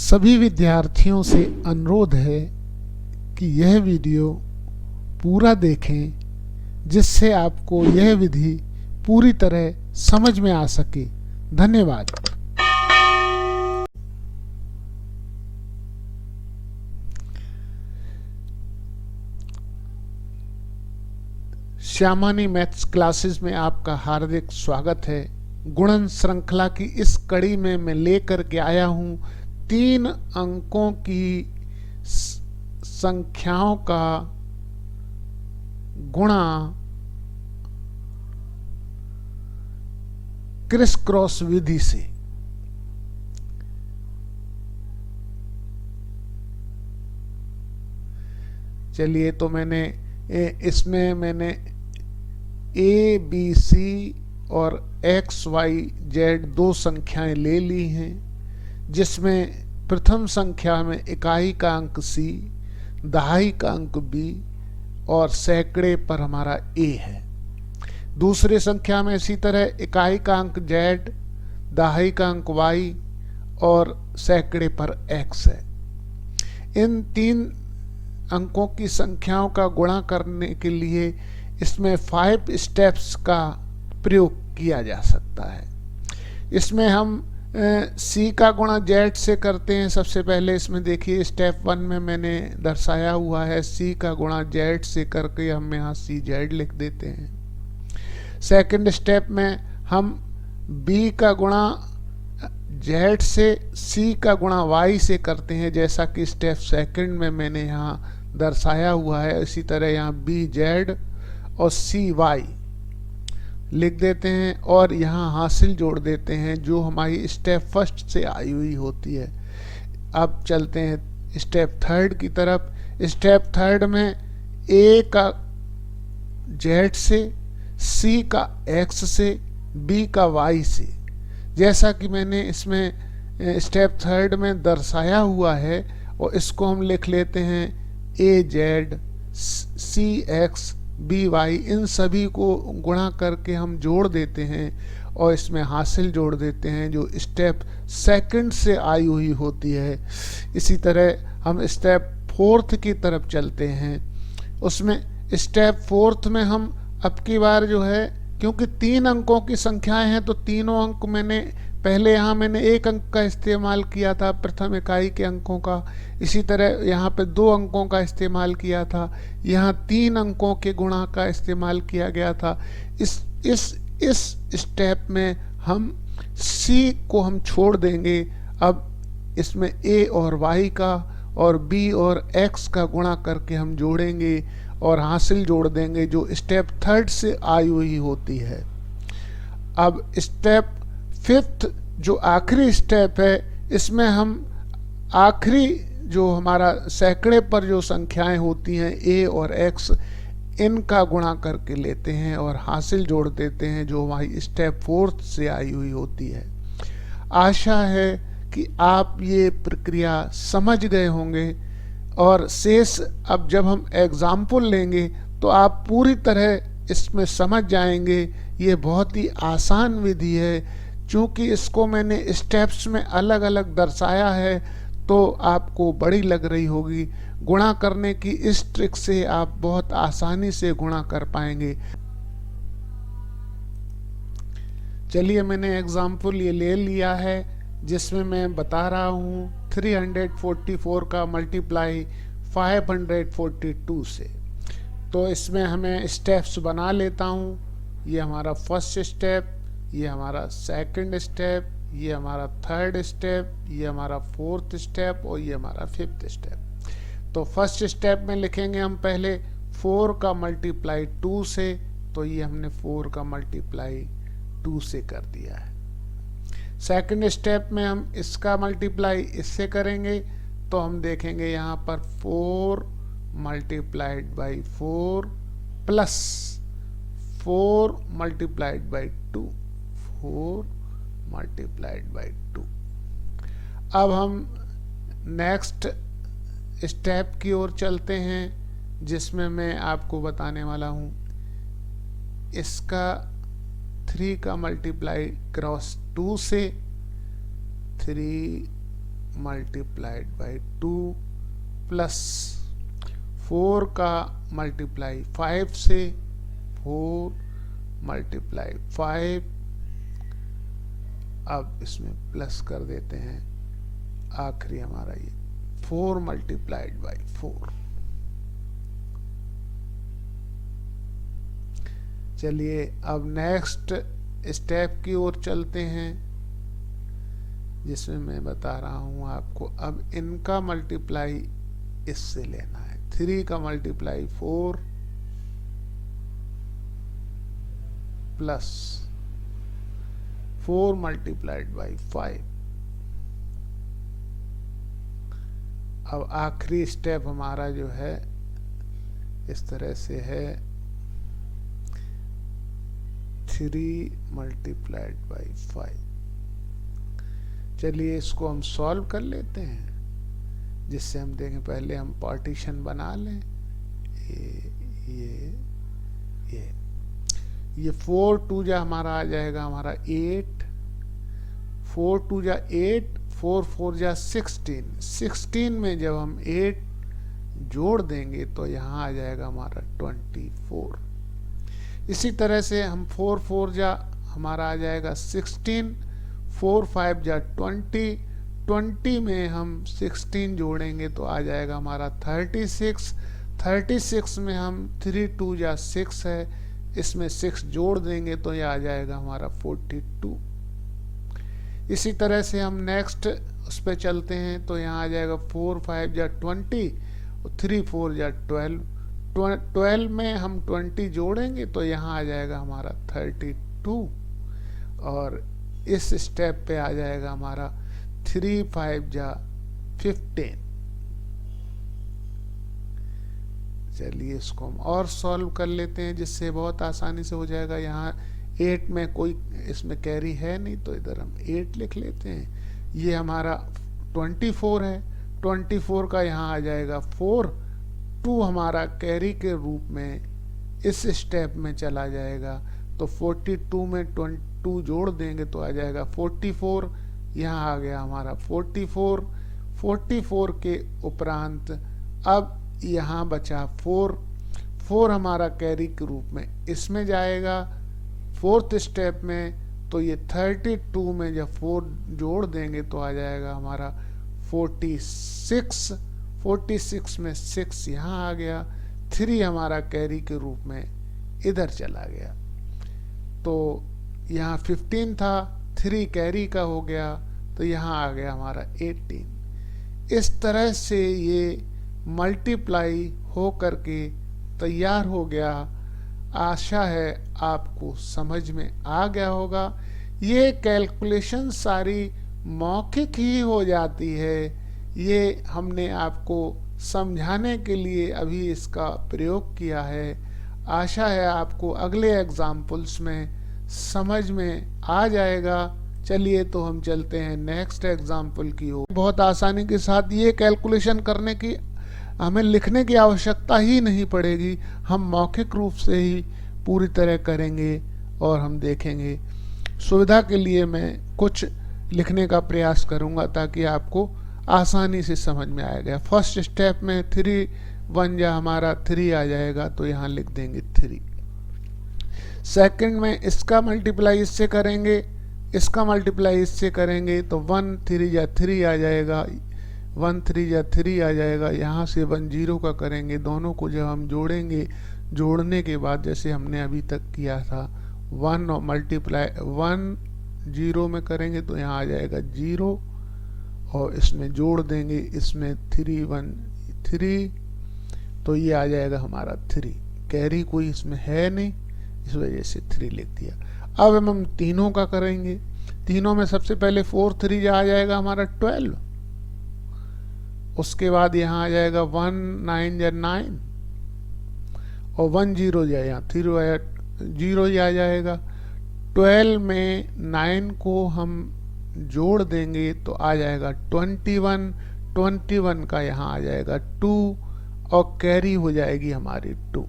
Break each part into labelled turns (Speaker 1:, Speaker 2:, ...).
Speaker 1: सभी विद्यार्थियों से अनुरोध है कि यह वीडियो पूरा देखें, जिससे आपको यह विधि पूरी तरह समझ में आ सके। धन्यवाद। श्यामानी मैथ्स क्लासेस में आपका हार्दिक स्वागत है। गुणन श्रृंखला की इस कड़ी में मैं लेकर के आया हूं 3 अंकों की संख्याओं का गुणा क्रिस क्रॉस विधि से। चलिए, तो इसमें मैंने ए बी सी और एक्स वाई जेड 2 संख्याएं ले ली हैं, जिसमें प्रथम संख्या में इकाई का अंक सी, दहाई का अंक बी और सैकड़े पर हमारा ए है। दूसरी संख्या में इसी तरह इकाई का अंक जेड, दहाई का अंक वाई और सैकड़े पर एक्स है। इन 3 अंकों की संख्याओं का गुणा करने के लिए इसमें 5 स्टेप्स का प्रयोग किया जा सकता है। इसमें हम सी का गुणा जेड से करते हैं। सबसे पहले इसमें देखिए, स्टेप 1 में मैंने दर्शाया हुआ है सी का गुणा जेड से करके हम यहाँ सी जेड लिख देते हैं। सेकंड स्टेप में हम बी का गुणा जेड से सी का गुणा वाई से करते हैं, जैसा कि स्टेप सेकंड में मैंने यहाँ दर्शाया हुआ है। इसी तरह यहाँ बी जेड और सी वाई लिख देते हैं और यहाँ हासिल जोड़ देते हैं, जो हमारी स्टेप फर्स्ट से आई हुई होती है। अब चलते हैं स्टेप थर्ड की तरफ। स्टेप थर्ड में ए का जेड से, सी का एक्स से, बी का वाई से, जैसा कि मैंने इसमें स्टेप थर्ड में दर्शाया हुआ है। और इसको हम लिख लेते हैं ए जेड, सी एक्स, बी वाई। इन सभी को गुणा करके हम जोड़ देते हैं और इसमें हासिल जोड़ देते हैं, जो स्टेप सेकंड से आई हुई होती है। इसी तरह हम स्टेप फोर्थ की तरफ चलते हैं। उसमें स्टेप फोर्थ में हम अब की बार जो है, क्योंकि 3 अंकों की संख्याएं हैं, तो तीनों अंक मैंने 1 अंक का इस्तेमाल किया था, प्रथम इकाई के अंकों का। इसी तरह यहाँ पे 2 अंकों का इस्तेमाल किया था। यहाँ 3 अंकों के गुणा का इस्तेमाल किया गया था। इस स्टेप में हम सी को हम छोड़ देंगे। अब इसमें ए और वाई का और बी और एक्स का गुणा करके हम जोड़ेंगे और हासिल जोड़ देंगे, जो स्टेप थर्ड से आई हुई होती है। अब स्टेप फिफ्थ, जो आखिरी स्टेप है, इसमें हम आखिरी जो हमारा सैकड़े पर जो संख्याएं होती हैं ए और एक्स, इनका गुणा करके लेते हैं और हासिल जोड़ देते हैं, जो हमारी स्टेप फोर्थ से आई हुई होती है। आशा है कि आप ये प्रक्रिया समझ गए होंगे और शेष अब जब हम एग्जाम्पल लेंगे तो आप पूरी तरह इसमें समझ जाएंगे। ये बहुत ही आसान विधि है। चूँकि इसको मैंने स्टेप्स में अलग अलग दर्शाया है, तो आपको बड़ी लग रही होगी। गुणा करने की इस ट्रिक से आप बहुत आसानी से गुणा कर पाएंगे। चलिए, मैंने एग्जाम्पल ये ले लिया है, जिसमें मैं बता रहा हूँ 344 का मल्टीप्लाई 542 से। तो इसमें हमें स्टेप्स बना लेता हूँ। ये हमारा फर्स्ट स्टेप, ये हमारा सेकंड स्टेप, ये हमारा थर्ड स्टेप, ये हमारा फोर्थ स्टेप और ये हमारा फिफ्थ स्टेप। तो फर्स्ट स्टेप में लिखेंगे हम पहले 4 का मल्टीप्लाई 2 से। तो ये हमने 4 का मल्टीप्लाई 2 से कर दिया है। सेकंड स्टेप में हम इसका मल्टीप्लाई इससे करेंगे, तो हम देखेंगे यहाँ पर 4 multiplied by 4 plus 4 multiplied by 2, 4 multiplied by 2। अब हम नेक्स्ट स्टेप की ओर चलते हैं, जिसमें मैं आपको बताने वाला हूँ इसका 3 का मल्टीप्लाई क्रॉस 2 से, 3 मल्टीप्लाइड बाई 2 प्लस 4 का मल्टीप्लाई 5 से, 4 मल्टीप्लाई 5, अब इसमें प्लस कर देते हैं, आखिरी हमारा ये 4 मल्टीप्लाइड बाई 4। चलिए अब नेक्स्ट स्टेप की ओर चलते हैं, जिसमें मैं बता रहा हूं आपको अब इनका मल्टीप्लाई इससे लेना है। 3 का मल्टीप्लाई 4 प्लस 4 मल्टीप्लाइड बाई 5। अब आखिरी स्टेप हमारा जो है इस तरह से है, 3 मल्टीप्लाइड बाई 5। चलिए इसको हम सॉल्व कर लेते हैं, जिससे हम देखें, पहले हम पार्टीशन बना लें। ये 4 2 जा हमारा आ जाएगा हमारा 8, 4 2 जा 8, 4 4 जा 16। 16 में जब हम 8 जोड़ देंगे तो यहाँ आ जाएगा हमारा 24। इसी तरह से हम 4 4 जा हमारा आ जाएगा 16, 4 5 जा 20, 20 में हम 16 जोड़ेंगे तो आ जाएगा हमारा 36, 36 में हम 3 2 जा 6 है, इसमें 6 जोड़ देंगे तो यह आ जाएगा हमारा 42। इसी तरह से हम नेक्स्ट उस पर चलते हैं तो यहाँ आ जाएगा 4 5 जा 20, 3 4 जा 12, 12 में हम 20 जोड़ेंगे तो यहाँ आ जाएगा हमारा 32, और इस स्टेप पे आ जाएगा हमारा 3 5 जा 15। चलिए इसको हम और सॉल्व कर लेते हैं, जिससे बहुत आसानी से हो जाएगा। यहाँ 8 में कोई इसमें कैरी है नहीं तो इधर हम 8 लिख लेते हैं। ये हमारा 24 है, 24 का यहाँ आ जाएगा 4, 2 हमारा कैरी के रूप में इस स्टेप में चला जाएगा, तो 42 में 2 जोड़ देंगे तो आ जाएगा 44। यहाँ आ गया हमारा 44, 44 के उपरांत अब यहाँ बचा 4, 4 हमारा कैरी के रूप में इसमें जाएगा 4th स्टेप में, तो ये 32 में जब 4 जोड़ देंगे तो आ जाएगा हमारा 46, 46 में 6 यहाँ आ गया, 3 हमारा कैरी के रूप में इधर चला गया, तो यहाँ 15 था, 3 कैरी का हो गया तो यहाँ आ गया हमारा 18। इस तरह से ये मल्टीप्लाई हो करके तैयार हो गया। आशा है आपको समझ में आ गया होगा। ये कैलकुलेशन सारी मौखिक ही हो जाती है, ये हमने आपको समझाने के लिए अभी इसका प्रयोग किया है। आशा है आपको अगले एग्जाम्पल्स में समझ में आ जाएगा। चलिए तो हम चलते हैं नेक्स्ट एग्जाम्पल की ओर। बहुत आसानी के साथ ये कैलकुलेशन करने की हमें लिखने की आवश्यकता ही नहीं पड़ेगी, हम मौखिक रूप से ही पूरी तरह करेंगे और हम देखेंगे। सुविधा के लिए मैं कुछ लिखने का प्रयास करूंगा ताकि आपको आसानी से समझ में आएगा। फर्स्ट स्टेप में 3 1 जा हमारा 3 आ जाएगा तो यहाँ लिख देंगे 3। सेकंड में इसका मल्टीप्लाई इससे करेंगे, इसका मल्टीप्लाई इससे करेंगे तो 1 3 जा 3 आ जाएगा, 1 3 जा 3 आ जाएगा। यहाँ से 1 0 का करेंगे, दोनों को जब हम जोड़ेंगे, जोड़ने के बाद जैसे हमने अभी तक किया था 1 और मल्टीप्लाई 1 0 में करेंगे तो यहाँ आ जाएगा 0, और इसमें जोड़ देंगे, इसमें 3 1 3 तो ये आ जाएगा हमारा 3। कैरी कोई इसमें है नहीं, इस वजह से 3 लिख दिया। अब हम तीनों का करेंगे, तीनों में सबसे पहले 4 3 जा आ जाएगा हमारा 12, उसके बाद यहाँ आ जाएगा 1 9 जा 9, और 1 0 जा यहाँ 0 आ जाएगा। 12 में 9 को हम जोड़ देंगे तो आ जाएगा 21, 21 का यहाँ आ जाएगा 2, और कैरी हो जाएगी हमारी 2।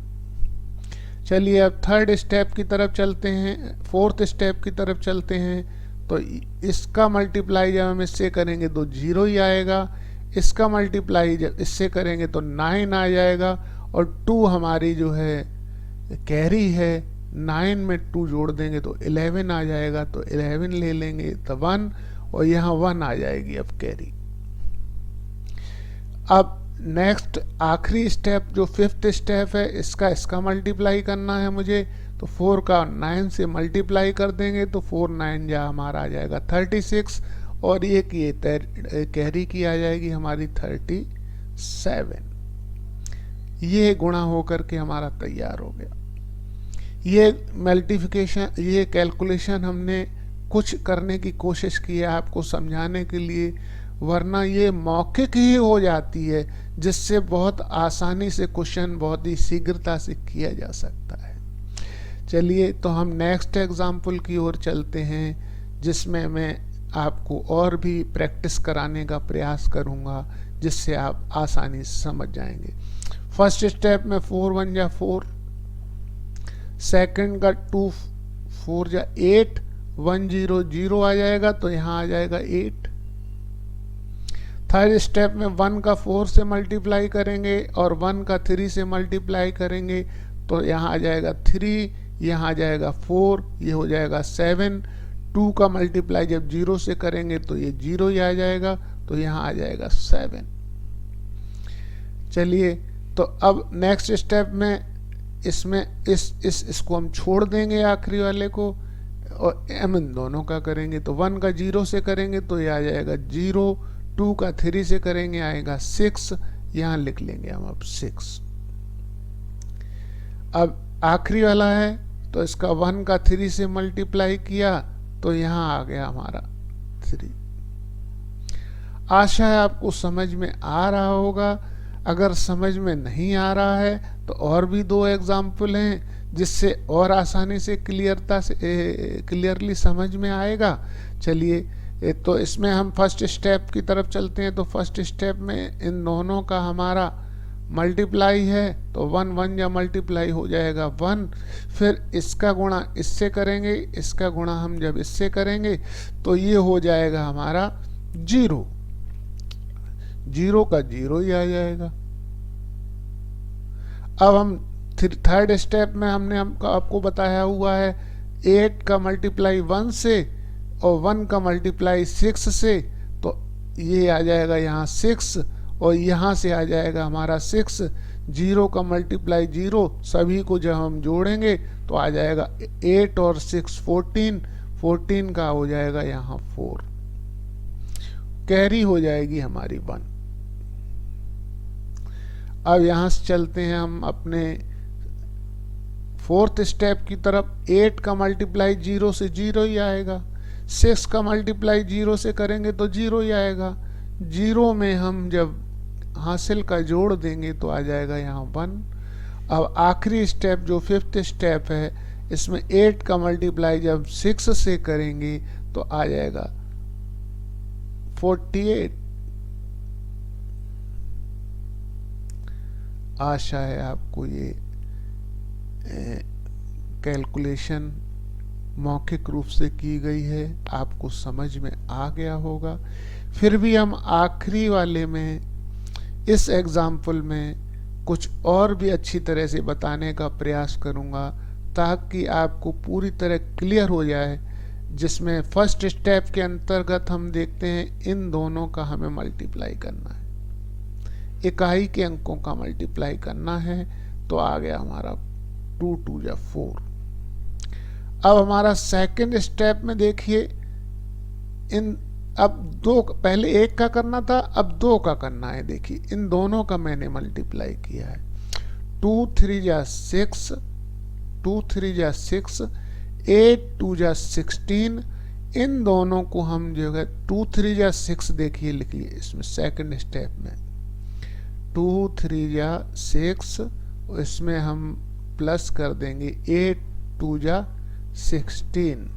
Speaker 1: चलिए अब थर्ड स्टेप की तरफ चलते हैं, फोर्थ स्टेप की तरफ चलते हैं। तो इसका मल्टीप्लाई जब हम इससे करेंगे तो 0 ही आएगा, इसका मल्टीप्लाई जब इससे करेंगे तो 9 आ जाएगा, और 2 हमारी जो है कैरी है, 9 में 2 जोड़ देंगे तो 11 आ जाएगा, तो 11 ले लेंगे तो 1, और यहाँ 1 आ जाएगी अब कैरी। अब नेक्स्ट आखिरी स्टेप जो 5th स्टेप है, इसका मल्टीप्लाई करना है मुझे, तो 4 का 9 से मल्टीप्लाई कर देंगे तो 4 9 जा हमारा आ जाएगा 36, और ये कैरी की आ जाएगी हमारी 37। ये गुणा होकर के हमारा तैयार हो गया। ये मल्टीप्लिकेशन, ये कैलकुलेशन हमने कुछ करने की कोशिश की है आपको समझाने के लिए, वरना ये मौखिक ही हो जाती है, जिससे बहुत आसानी से क्वेश्चन बहुत ही शीघ्रता से किया जा सकता है। चलिए तो हम नेक्स्ट एग्जाम्पल की ओर चलते हैं, जिसमें मैं आपको और भी प्रैक्टिस कराने का प्रयास करूंगा, जिससे आप आसानी से समझ जाएंगे। फर्स्ट स्टेप में 4 1 जा 4, सेकंड का 2 4 जा 8, 1 0 0 आ जाएगा, तो यहाँ आ जाएगा 8। थर्ड स्टेप में 1 का 4 से मल्टीप्लाई करेंगे और 1 का 3 से मल्टीप्लाई करेंगे, तो यहाँ आ जाएगा 3, यहाँ आ जाएगा 4, ये हो जाएगा 7। 2 का मल्टीप्लाई जब 0 से करेंगे तो ये 0 ही आ जाएगा, तो यहाँ आ जाएगा 7। चलिए तो अब नेक्स्ट स्टेप में इसमें इसको हम छोड़ देंगे आखिरी वाले को, और एम इन दोनों का करेंगे, तो 1 का 0 से करेंगे तो ये आ जाएगा 0, 2 का 3 से करेंगे आएगा 6, यहाँ लिख लेंगे हम अब 6। अब आखिरी वाला है, तो इसका 1 का 3 से मल्टीप्लाई किया तो यहाँ आ गया हमारा 3। आशा है आपको समझ में आ रहा होगा। अगर समझ में नहीं आ रहा है तो और भी 2 एग्जाम्पल हैं, जिससे और आसानी से क्लियरली समझ में आएगा। चलिए तो इसमें हम फर्स्ट स्टेप की तरफ चलते हैं। तो फर्स्ट स्टेप में इन दोनों का हमारा मल्टीप्लाई है, तो 1 1 या मल्टीप्लाई हो जाएगा 1, फिर इसका गुणा इससे करेंगे, इसका गुणा हम जब इससे करेंगे तो ये हो जाएगा हमारा 0, 0 का 0 ही आ जाएगा। अब हम थर्ड स्टेप में हमने आपको बताया हुआ है 8 का मल्टीप्लाई 1 से और 1 का मल्टीप्लाई 6 से, तो ये आ जाएगा यहाँ 6, और यहाँ से आ जाएगा हमारा 6। 0 का मल्टीप्लाई 0, सभी को जब हम जोड़ेंगे तो आ जाएगा 8 और 6 14, 14 का हो जाएगा यहाँ 4, कैरी हो जाएगी हमारी 1। अब यहाँ से चलते हैं हम अपने फोर्थ स्टेप की तरफ। 8 का मल्टीप्लाई 0 से 0 ही आएगा, 6 का मल्टीप्लाई 0 से करेंगे तो 0 ही आएगा, 0 में हम जब हासिल का जोड़ देंगे तो आ जाएगा यहाँ 1। अब आखिरी स्टेप जो 5th स्टेप है, इसमें 8 का मल्टीप्लाई जब 6 से करेंगे तो आ जाएगा 48। आशा है आपको ये कैलकुलेशन मौखिक रूप से की गई है, आपको समझ में आ गया होगा। फिर भी हम आखिरी वाले में इस एग्जाम्पल में कुछ और भी अच्छी तरह से बताने का प्रयास करूंगा, ताकि आपको पूरी तरह क्लियर हो जाए। जिसमें फर्स्ट स्टेप के अंतर्गत हम देखते हैं इन दोनों का हमें मल्टीप्लाई करना है, इकाई के अंकों का मल्टीप्लाई करना है, तो आ गया हमारा 2 2 या 4। अब हमारा सेकंड स्टेप में देखिए, इन अब 2 पहले 1 का करना था, अब 2 का करना है। देखिए इन दोनों का मैंने मल्टीप्लाई किया है, 2 3 जा 6, 2 3 जा 6, 8 2 जा 16। इन दोनों को हम जो है 2 3 जा 6 देखिए लिख लिए इसमें सेकंड स्टेप में, 2 3 जा 6, इसमें हम प्लस कर देंगे 8 2 जा 16।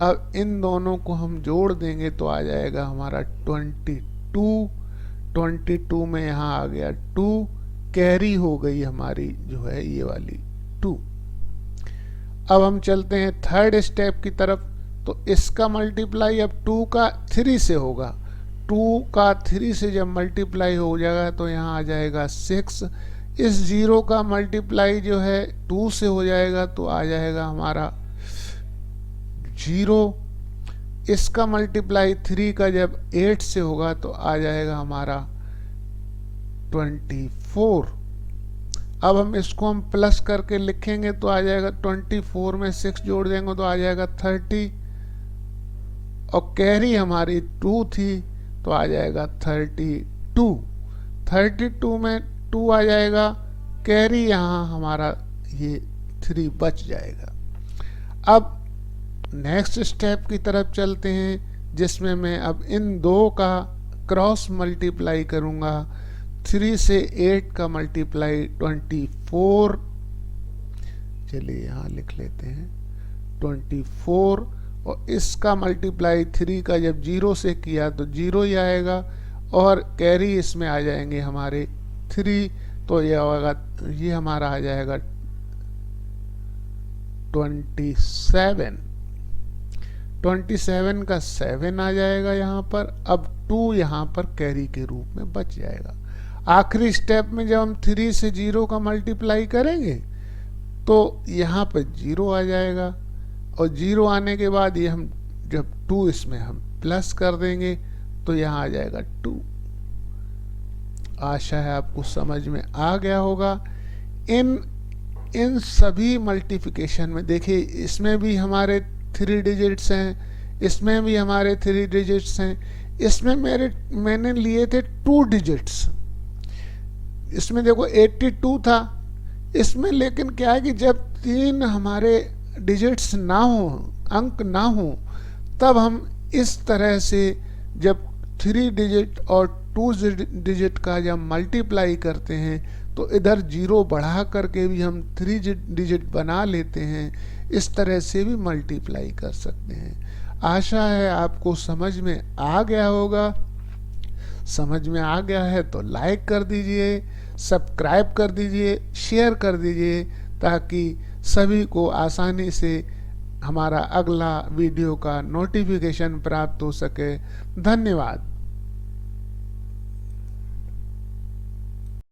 Speaker 1: अब इन दोनों को हम जोड़ देंगे तो आ जाएगा हमारा 22। 22 में यहाँ आ गया 2, कैरी हो गई हमारी जो है ये वाली 2। अब हम चलते हैं थर्ड स्टेप की तरफ। तो इसका मल्टीप्लाई अब 2 का 3 से होगा। 2 का 3 से जब मल्टीप्लाई हो जाएगा तो यहाँ आ जाएगा 6। इस 0 का मल्टीप्लाई जो है 2 से हो जाएगा तो आ जाएगा हमारा 0। इसका मल्टीप्लाई 3 का जब 8 से होगा तो आ जाएगा हमारा 24। अब हम इसको हम प्लस करके लिखेंगे तो आ जाएगा 24 में 6 जोड़ देंगे तो आ जाएगा 30, और कैरी हमारी 2 थी तो आ जाएगा 32। 32 में 2 आ जाएगा, कैरी यहाँ हमारा ये 3 बच जाएगा। अब नेक्स्ट स्टेप की तरफ चलते हैं, जिसमें मैं अब इन दो का क्रॉस मल्टीप्लाई करूंगा। 3 से 8 का मल्टीप्लाई 24, चलिए यहाँ लिख लेते हैं 24, और इसका मल्टीप्लाई 3 का जब 0 से किया तो 0 ही आएगा, और कैरी इसमें आ जाएंगे हमारे 3, तो ये होगा, ये हमारा आ जाएगा 27। 27 का 7 आ जाएगा यहाँ पर। अब 2 यहाँ पर कैरी के रूप में बच जाएगा। आखिरी स्टेप में जब हम 3 से 0 का मल्टीप्लाई करेंगे तो यहाँ पर 0 आ जाएगा, और 0 आने के बाद ये हम जब 2 इसमें हम प्लस कर देंगे तो यहाँ आ जाएगा 2। आशा है आपको समझ में आ गया होगा। इन सभी मल्टीप्लिकेशन में देखिए, इसमें भी हमारे 3 डिजिट्स हैं, इसमें भी हमारे 3 डिजिट्स हैं, इसमें मैंने लिए थे 2 डिजिट्स। इसमें देखो 82 था इसमें, लेकिन क्या है कि जब 3 हमारे डिजिट्स ना हो, अंक ना हो, तब हम इस तरह से जब 3 डिजिट और 2 डिजिट का जब मल्टीप्लाई करते हैं तो इधर 0 बढ़ा करके भी हम 3 डिजिट बना लेते हैं। इस तरह से भी मल्टीप्लाई कर सकते हैं। आशा है आपको समझ में आ गया होगा। समझ में आ गया है तो लाइक कर दीजिए, सब्सक्राइब कर दीजिए, शेयर कर दीजिए, ताकि सभी को आसानी से हमारा अगला वीडियो का नोटिफिकेशन प्राप्त हो सके। धन्यवाद।